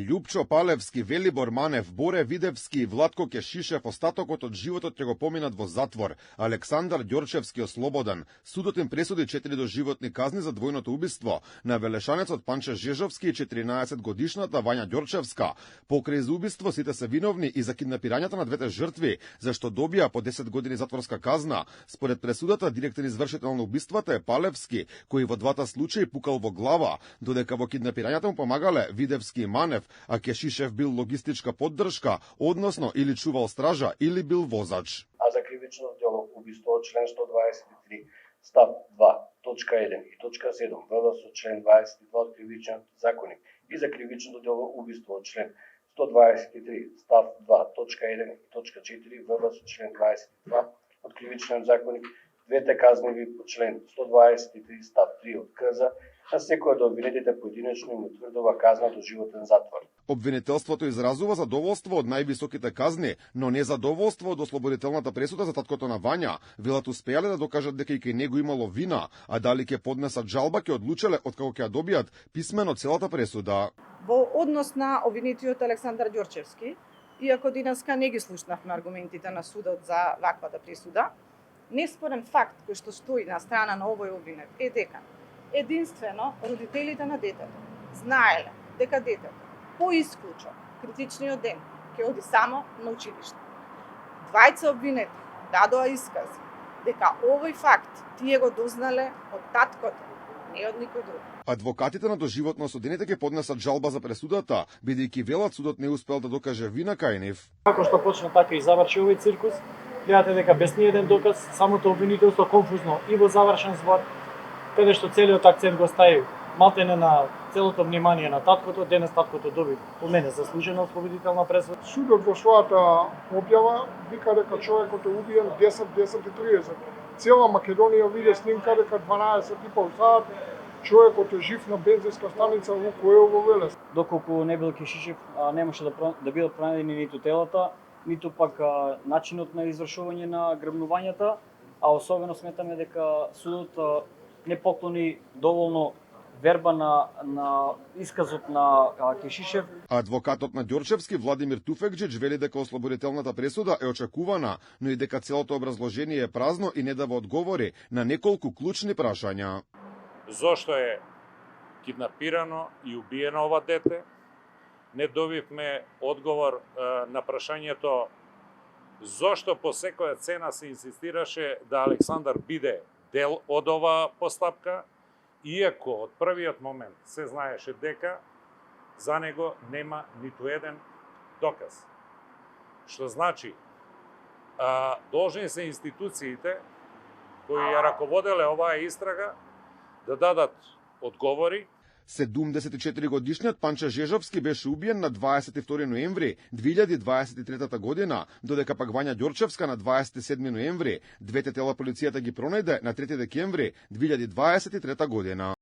Љупчо Палевски, Велибор Манев, Боре Видевски и Владко Кешишев остатокот од животот ќе го поминат во затвор. Александар Ѓорчевски ослободен. Судот им пресуди 4 доживотни казни за двојното убиство на велешанецот Панче Жежовски и 14-годишната Вања Ѓорчевска. Покрај за убиство сите се виновни и за киднапирањето на двете жртви, зашто добија по 10 години затворска казна. Според пресудата, директен извршител на убиствата е Палевски, кој во двата случаи пукал во глава, додека во киднапирањето му помагале Видевски и Манев, а Кешишев бил логистичка поддршка, односно или чувал стража, или бил возач. А за кривично дело убиство од член 123, став 2, точка 1 и точка 7, ВВ со член 22 од Кривичниот законник и за кривичното дело убиство од член 123, став 2, точка 1 и точка 4, ВВ со член 22 од Кривичниот законник, двете казниви по член 123, став 3 од КЗ, на секој од обвинетите поединечно им утврдува казна до животен затвор. Обвинителството изразува задоволство од највисоките казни, но не задоволство од ослободителната пресуда за таткото на Вања. Велат успеале да докажат дека и кај него имало вина, а дали ќе поднесат жалба ќе одлучеле откако ќе ја добијат писмено целата пресуда. Во однос на обвинетиот Александар Ѓорчевски, иако денеска не ги слушнавме аргументите на судот за ваквата пресуда, неспорен факт кој што стои на страна на овој обвинет е дека единствено родителите на детето знаеле дека детето по исклучок критичниот ден ќе оди само на училиште. Двајца обвинети дадоа искази дека овој факт тие го дознале од таткото, не од никој друг. Адвокатите на доживотно осудените ќе поднесат жалба за пресудата, бидејќи велат судот не успел да докаже вина кај нив. Како што почна така и заврши овој циркус, гледате дека без ниеден доказ, самото обвинителство конфузно и во завршен збор, каде што целиот акцент го стави малтене на целото внимание на таткото. Денес таткото доби по мене заслужена ослободителна пресуда. Судот во својата објава вика дека човекот е убиен 10:30. Цела Македонија виде снимка дека 12:30 сат човекот е жив на бензинска станица во Којово Велес. Доколку не бил Кешишев, немаше да бидат пронајдени ниту телата, ниту пак начинот на извршување на грабнувањата, а особено сметаме дека судот не поклони доволно верба на исказот на Кешишев. Адвокатот на Ѓорчевски Владимир Туфекџич вели дека ослободителната пресуда е очекувана, но и дека целото образложение е празно и не дава одговори на неколку клучни прашања. Зошто е киднапирано и убиено ова дете? Не добивме одговор на прашањето зошто по секоја цена се инсистираше да Александар биде дел од оваа постапка, иако од првиот момент се знаеше дека за него нема ниту еден доказ. Што значи, должни се институциите кои ја раководеле оваа истрага да дадат одговори. 74-годишниот Панче Жежовски беше убиен на 22 ноември 2023 година, додека пак Вања Ѓорчевска на 27 ноември. Двете тела полицијата ги пронајде на 3 декември 2023 година.